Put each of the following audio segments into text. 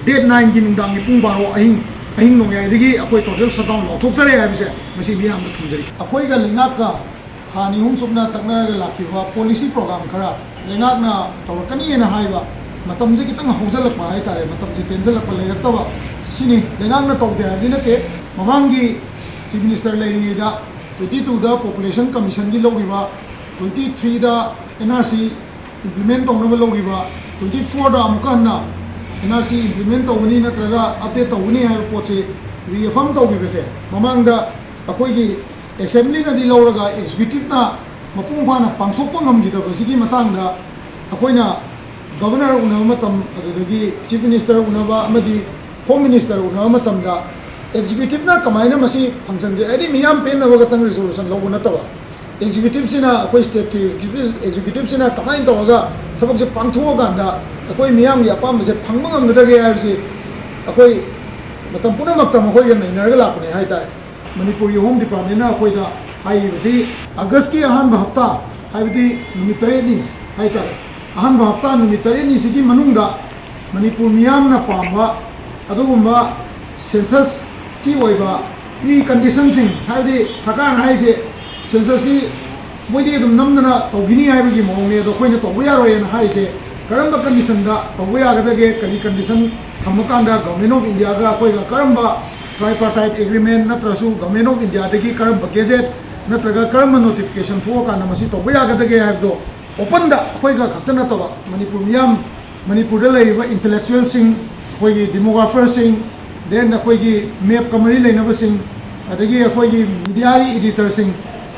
date 9 की निंदांगी पुंग बारो अहिंग नोंयाइदगी अखोई टोटल शटडाउन लौथोकजरे हाइबसे मसी मियाम थमजरी अखोई गा लेंगाका हानि हुम सुबना तकनरगा लाखिबा पॉलिसी प्रोग्राम खरा लेंगाकना तवरकनी एना हाइबा मतमजे कितंग हौजलकपा हाइतारे मतमजे तेंजलकपा लेरक्तबा सिनी लेंगाकना तौदे हाइबनि नते ममांगी चीफ मिनिस्टर लेरिंगेदा 22 दा पॉपुलेशन कमीशन की लौगिबा 23 दा एनआरसी इम्प्लीमेंट तौनबा लौगिबा 24 दा अमुकना एनआरसी इम्प्लीमेंट तौगनी नत्रगा अपडेट तौगनी है पोचे रिफॉर्म तौगिबसे ममांगदा अखोइगी असेंबली नदी लौरगा एग्जीक्यूटिव ना मपुंग फाना पांथोकपा ngamgidabasigi matangda अखोइना गवर्नर उनबा मतम अदुदगी चीफ मिनिस्टर उनबा अमदी होम मिनिस्टर उनबा मतमदा एग्जीक्यूटिव ना कमाइना मसी फंक्शन जे एदी मियाम पेनबा गतंग रिजोल्यूशन लौबो नतबा एग्जीक्यूटिव सिना अखोइ स्टेट की एग्जीक्यूटिव सिना कमाइन तौगा थबक जे पांथोगांदा अखोइ मियाम की अपाम से फंगबा ngamgdage हाइबसी अखोइ मतम पुनमक्ता मखोइ गा नैनरगा लापने हाइतारे मणिपुर की होम डिपार्टमेंट ना अखोइदा हाइबसी अगस्त की अहानबा हप्ता हाइबदी नुमित 3 नि हाइतारे अहानबा हप्ता नुमित 3 नि सिगी मनुंगदा मणिपुर मियाम ना पांबा अदुगुंबा सेंसस की ओइबा प्री कंडीशन सिंग हाइबदी सरकार हाइसे सेंसस सी मोइदि दुम नमदना तौगिनी हाइबगी मोंगने दो खोइना तौबा यारोयन हाइसे करम्बा कंडीशन दा तौबा यागदगे करी कंडीशन थमकांदा गवर्नमेंट ऑफ इंडिया गा कोइगा करम्बा ट्राइपार्टाइट एग्रीमेंट नत्रसु गवर्नमेंट ऑफ इंडिया दगी करम्बा गेजेट नत्रगा करम्बा नोटिफिकेशन थोकाना मसी तौबा यागदगे हाइबदो ओपन दा कोइगा खतना तवा मणिपुर मियाम मणिपुर दा लेरिबा इंटेलेक्चुअल सिंग कोइगी डेमोग्राफर सिंग देन अखोइगी मैप कमरी लेनबसिंग अदगी अखोइगी मीडिया एडिटर सिंग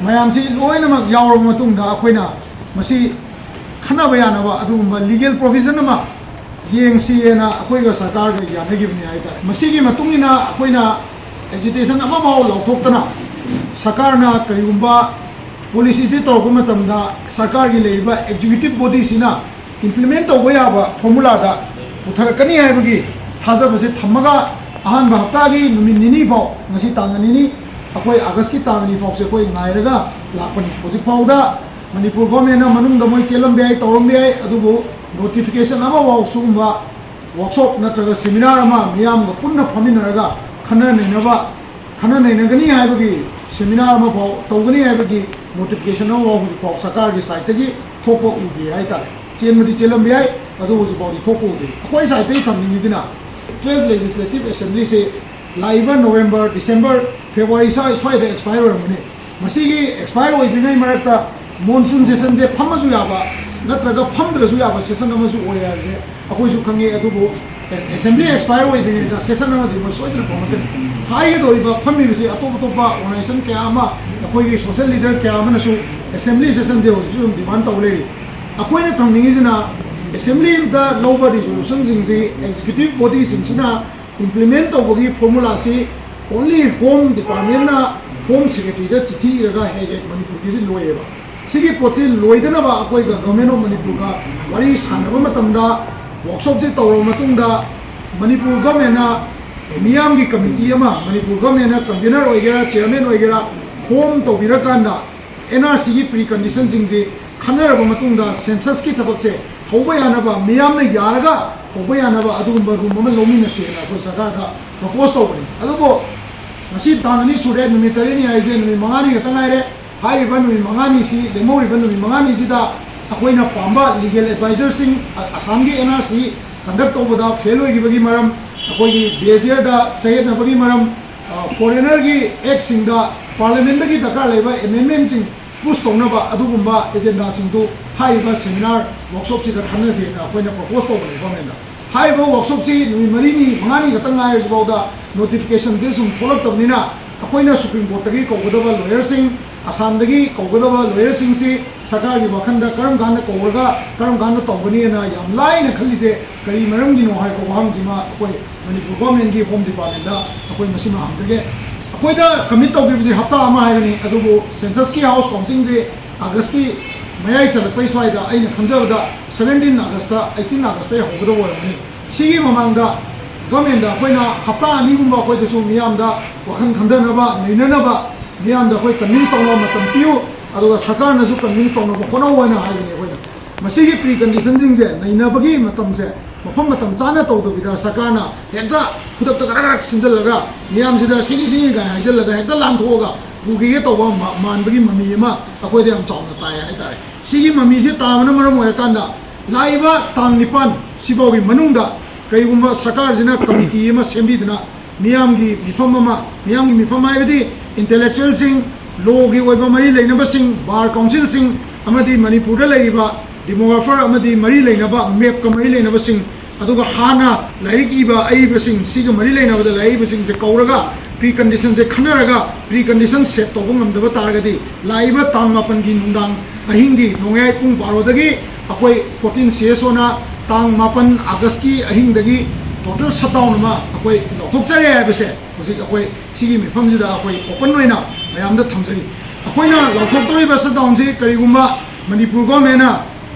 मयामसी लोइनमक यावरब मतुंगदा अखोइना मसी खनाबा यानबा अदुगुंबा लीगल प्रोविजन अमा येंगसीना अखोइगा सरकार गा यानगिबनि हाइतारे मसीगी मतुंगिना अखोइना एजिटेशन अमा बाव लौथोक्तना सरकारना करिगुंबा पॉलिसी से तौरब मतमदा सरकार की लेरिबा एग्जीक्यूटिव बॉडी सिना इंप्लीमेंट तौबा याबा फॉर्मूला दा पुथरकनी हाइबगी थाजबसे थमगा अहानबा हप्तागी नुमित 9 फाव ngasi tang 9 अखोइ अगस्त की tang 9 फाव से कोइ नायरगा लापनि होजि फावदा मणिपुर गवर्नमेंट ना मनुंग दमोइ चेलम बेय तौरम बेय अदुबो नोटिफिकेशन अमा वाव सुगुंबा वर्कशॉप नत्रगा सेमिनार अमा मियाम ग पुन्ना फमिनरगा खना नैनगनी हाइबगी सेमिनार अमा फाव तौगनी हाइबगी नोटिफिकेशन अमा वाव फाव सरकार की साइट तगी थोपो उबि हाइतारे चेनमदि चेलम बेय अदु होजि फावदि थोपो उबि अखोइ साइट तगी थमनिजिना 12 लेजिस्लेटिव असेंबली से लाइव नवंबर दिसंबर फेब्रुआरी स्वाइद एक्सपायर होने मसीगी एक्सपायर होइद्रिङै मरक्ता मॉनसून सेशन से फमजु याबा नत्रगा फमद्रजु याबा सेशन अमजु ओयाजे अखोइजु खंगे अदुबो असेंबली एक्सपायर होइद्रिङैदा सेशन अमदि मो सोइद्र फमतन हाइगे दोरिबा फमिबिसे अतोपतोपा ऑर्गनाइजेशन क्या अमा अखोइगी सोशल लीडर क्या अमनसु असेंबली सेशन जे होजु डिमांड तौलेरि अखोइना थंनिङिजिना असेंबली दा लोवर रिजोल्यूशन जिंगसे एग्जीक्यूटिव बॉडी सिंसिना इंप्लीमेंट तौबगी फॉर्मूला से ओनली होम डिपार्टमेंट ना होम सेक्रेटरी दा चिठी इरगा हेगे मणिपुर की लोयेबा सिगी पोचे लोइदनबा अखोइ गवर्नमेंट ऑफ मणिपुर का वरी सानबा मतमदा वर्कशॉप से तौर मतुंगदा मणिपुर गवर्नमेंट ना मियाम की कमिटी अमा मणिपुर गवर्नमेंट ना कन्वीनर ओइगेरा चेयरमैन ओइगेरा फॉर्म तौबिरकांदा एनआरसी की प्री कंडीशन जिंगसे खनरबा मतुंगदा सेंसस की थबक से हौबा यानबा मियाम ने यारगा हौबा यानबा अदुगुंबा रूम अमा लोमिनसेना अखोइ सरकार का propose तौबनी अदुबो ngasi tangani sure numi 3 ni aise numi 5 ni gata ngaire हाइबा नुमित 5 नि सि लेमौरिबा नुमित 5 नि सिदा अखोइना पांबा लीगल एडवाइजर सिंग असम की एनआरसी कंडक्ट तौबदा फेल होइगिबगी मरम अखोइगी बेजियर दा चयेनबगी मरम फॉरेनर की एक्ट सिंगदा पार्लियामेंट की दरकार लेबा अमेंडमेंट सिंग पुश तौनबा अदुगुंबा एजेंडा सिंगदु हाइबा सेमिनार वर्कशॉप सिदा खनसे अखोइना प्रपोज तौबने गवर्नमेंट हाइबा वर्कशॉप सि नुमित 5 नि गता ngairजबावदा नोटिफिकेशन जे सुम थोलक तबनिना अखोइना सुप्रीम कोर्ट तगी कौगदबा लॉयर सिंग असम दगी कौगदबा लॉयर सिंग से सरकार की वखंदा करम गान कौरगा करम गान तौबनी ना याम लाइन खलीसे कई मरम गिनो हाय को वहां जिमा अखोइ मणिपुर गवर्नमेंट की होम डिपार्टमेंट दा अखोइ मसिमा हमजगे अखोइदा कमिट तौबिबजे हप्ता अमा हायगनी अदुबो सेंसस की हाउस काउंटिंग से अगस्त की मयाई चलपै स्वाइदा आइना खंजबदा 17 अगस्त 18 अगस्त होगदबो रमनी सिगी ममांगदा गवर्नमेंट दा अखोइना हप्ता अनिगुंबा अखोइदसु मियामदा वखन खंदनबा नैननबा मियामदा अखोइ कन्विंस तौना मतम पियो अदुगा सरकारनसु कन्विंस तौना होनो होना हायगनी अखोइना ꯃꯁꯤꯒꯤ ꯄ꯭ꯔꯤ ꯀꯟꯗꯤꯁꯟꯁꯤꯡꯁꯦ ꯅꯩꯅꯕꯒꯤ ꯃꯇꯝꯁꯦ ꯃꯐꯝ ꯃꯇꯝ ꯆꯥꯅ ꯇꯧꯗꯕꯤꯗ ꯁꯔꯀꯥꯔꯅ ꯍꯦꯛꯇ ꯈꯨꯗꯛꯇ ꯈꯔ ꯁꯤꯟꯖꯜꯂꯒ ꯃꯤꯌꯥꯝꯁꯤꯗ ꯁꯤꯒꯤ ꯀꯥꯏ ꯍꯥꯏꯖꯜꯂꯒ ꯍꯦꯛꯇ ꯂꯥꯟꯊꯣꯛꯑꯒ ꯄꯨꯈꯤꯒꯦ ꯇꯧꯕ ꯃꯥꯟꯕꯒꯤ ꯃꯃꯤ ꯑꯃ ꯑꯩꯈꯣꯏꯗ ꯌꯥꯝ ꯆꯥꯎꯅ ꯇꯥꯏ ꯍꯥꯏꯇꯥꯔꯦ ꯁꯤꯒꯤ ꯃꯃꯤꯁꯦ ꯇꯥꯕꯅ ꯃꯔꯝ ꯑꯣꯏꯔꯀꯥꯟꯗ ꯂꯥꯛꯏꯕ ꯇꯥꯡ 9 ꯁꯤꯐꯥꯎꯒꯤ ꯃꯅꯨꯡꯗ ꯀꯩꯒꯨꯝꯕ ꯁꯔꯀꯥꯔꯁꯤꯅ ꯀꯃꯤꯇꯤ ꯑꯃ ꯁꯦꯝꯕꯤꯗꯨꯅ ꯃꯤꯌꯥꯝꯒꯤ ꯃꯤꯐꯝ ꯍꯥꯏꯕꯗꯤ ꯏꯟꯇꯦꯂꯦꯛꯆꯨꯑꯦꯜꯁꯤꯡ ꯂꯣꯒꯤ ꯑꯣꯏꯕ ꯃꯔꯤ ꯂꯩꯅꯕꯁꯤꯡ ꯕꯥꯔ ꯀꯥꯎꯟꯁꯤꯜꯁꯤꯡ ꯑꯃꯗꯤ ꯃꯅꯤꯄꯨꯔꯗ ꯂꯩꯔꯤꯕ ꯗꯦꯃꯣꯒ꯭ꯔꯥꯐꯔ ꯑꯃꯗꯤ ꯃꯔꯤ ꯂꯩꯅꯕ ꯃꯦꯞꯀ ꯃꯔꯤ ꯂꯩꯅꯕꯁꯤꯡ ꯑꯗꯨꯒ ꯍꯥꯟꯅ ꯂꯥꯏꯔꯤꯛ ꯏꯕ ꯑꯏꯕꯁꯤꯡ ꯁꯤꯒ ꯃꯔꯤ ꯂꯩꯅꯕꯗ ꯂꯩꯔꯤꯕꯁꯤꯡꯁꯦ ꯀꯧꯔꯒ ꯄ꯭ꯔꯤ ꯀꯟꯗꯤꯁꯟꯁꯦ ꯈꯟꯅꯔꯒ ꯄ꯭ꯔꯤ ꯀꯟꯗꯤꯁꯟ ꯁꯦꯠ ꯇꯧꯕ ꯉꯝꯗꯕ ꯇꯥꯔꯒꯗꯤ ꯂꯥꯛꯏꯕ ꯇꯥꯡ 9ꯒꯤ ꯅꯨꯡꯗꯥꯡ ꯑꯍꯤꯡꯒꯤ ꯅꯣꯡꯌꯥꯏ ꯄꯨꯡ 12ꯗꯒꯤ ꯑꯩꯈꯣꯏ 14 CSOꯅ ꯇꯥꯡ 9 ꯑꯥꯒꯁꯀꯤ ꯑꯍꯤꯡꯗꯒꯤ ꯇꯣꯇꯦꯜ ꯁꯠꯗꯥꯎꯟ ꯑꯃ ꯑꯩꯈꯣꯏ ꯂꯧꯊꯣꯛꯆꯔꯦ ꯍꯥꯏꯕꯁꯦ ꯍꯧꯖꯤꯛ ꯑꯩꯈꯣꯏ ꯁꯤꯒꯤ ꯃꯤꯐꯝꯁꯤꯗ ꯑꯩꯈꯣꯏ ꯑꯣꯄꯟ ꯑꯣꯏꯅ ꯃꯌꯥꯝꯗ ꯊꯝꯖꯔꯤ ꯑꯩꯈꯣꯏꯅ ꯂꯧꯊꯣꯛꯇꯧꯔꯤꯕ ꯁꯠꯗꯥꯎꯟꯁꯤ ꯀꯔꯤꯒꯨꯝꯕ ꯃꯅꯤꯄꯨꯔ ꯒꯣꯔꯃꯦꯟꯅ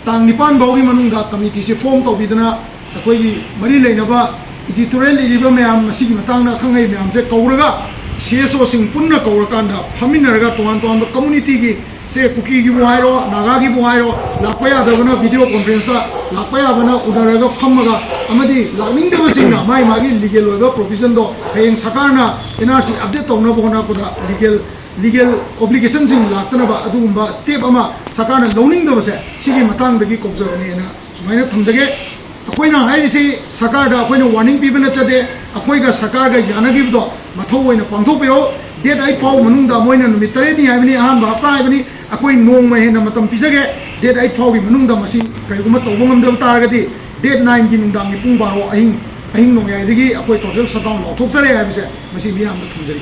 ꯇꯥꯡ 9 ꯐꯥꯎꯒꯤ ꯃꯅꯨꯡꯗ ꯀꯃꯤꯇꯤꯁꯤ ꯐꯣꯝ ꯇꯧꯕꯤꯗꯅ ꯑꯩꯈꯣꯏꯒꯤ ꯃꯔꯤ ꯂꯩꯅꯕ इडिटोरियल इरिबा मैम मसिगी मतांगना खंगै मैमसे कौरगा CSO सिंग पुन्ना कौरकांदा फमिनरगा तोंगान तोंगान कम्युनिटी की से कुकी की बुहाइरो नागा की बुहाइरो लापया दबना वीडियो कॉन्फ्रेंस लापया बना उडरगा फमगा अमदी लानिंगदब सिंगना माई मागी लीगल ओइबा प्रोविजन दो हेंग सरकारना NRC अपडेट तौना बहोना पुदा लीगल ऑब्लिगेशन सिंग लातनबा अदुगुंबा स्टेप अमा सरकारना लौनिंगदबसे सिगी मतांगदगी कोबजबनेना सुमाइना थमजगे अखोइना हाइरिसि सरकारदा अखोइना वार्निंग पीबना चदे अखोइगा सरकारगा यानगिबदो मथौ ओइना पांथोपिरो डेट 8 फाउ मनुंगदा मोइना नुमित 3 नि हाइबनि अहानबा हप्ता हाइबनि अखोइ नोंमा हेना मतम पिजगे डेट 8 फाउ गी मनुंगदा मसि करिगुमा तौबो ngमदब तारगदि डेट 9 गी नुंदांगी पुंग 12 अहिंग नोंयाइदगी अखोइ टोटल शटडाउन लौथोकजरे हाइबसे मसि मियाम थमजरि